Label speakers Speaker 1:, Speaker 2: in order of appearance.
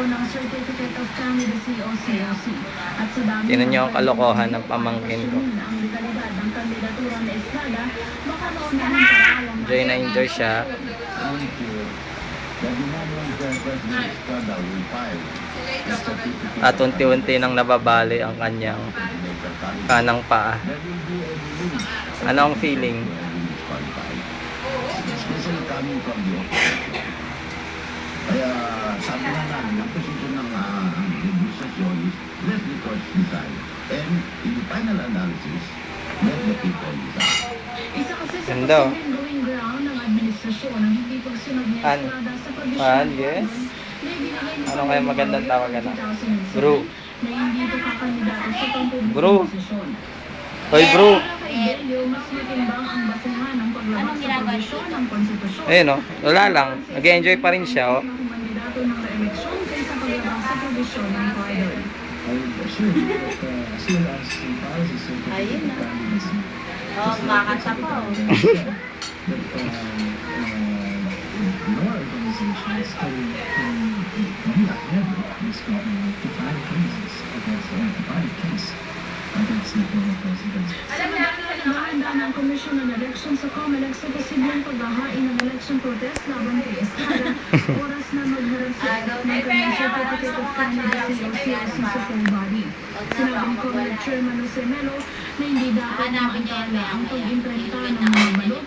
Speaker 1: ng Certificate of Candidacy o COC. At sa dami
Speaker 2: Tingnan nyo ang kalokohan ng pamangkin ko.
Speaker 1: ang legalidad ng kandidatura ni Estrada, baka maunahan para
Speaker 2: Enjoy na enjoy siya. At unti-unti nang nababali ang kanyang kanang paa. Ano ang feeling?
Speaker 3: Kaya sabi na namin, ang posisyon ng administrasyon is let the courts decide. And in the final analysis, let the people decide.
Speaker 1: Isa kasi sa
Speaker 2: Ganda, oh.
Speaker 1: posibleng going ground ng administrasyon ang hindi pagsunod ni
Speaker 2: An?
Speaker 1: Estrada sa
Speaker 2: An,
Speaker 1: provisional
Speaker 2: yes.
Speaker 1: pardon na ibinigay ni
Speaker 2: Ano kaya magandang tawagan na?
Speaker 1: 2007
Speaker 2: Bro.
Speaker 1: na hindi ito kakandidato sa pampublikong
Speaker 2: Bro.
Speaker 1: posisyon.
Speaker 2: Hoy bro.
Speaker 1: Para kay Delio, mas matimbang ang basehan ng paglabas sa provisyon ng konstitusyon.
Speaker 2: Ayun oh. Wala lang. Nag-enjoy pa rin siya oh.
Speaker 1: Ng kandidato ng reeleksyon kaysa paglabas sa provisyon ng pardon.
Speaker 4: Ayun na. Oh, makakanta pa oh.
Speaker 3: Your organization is going to be ahead of this government to file cases against the party case against the former president.
Speaker 1: Nahanda ng Komisyon ng Eleksyon sa COMELEC sa posibleng paghahain ng election protest laban kay Estrada. Oras na magharap sa ng kanyang Certificate of Candidacy o COC sa full body. Sinabi ni COMELEC Chairman Jose Melo na hindi dapat
Speaker 4: Hanapin niya yan,
Speaker 1: maantala ang
Speaker 4: maya-maya.
Speaker 1: pag-imprenta ng mga balota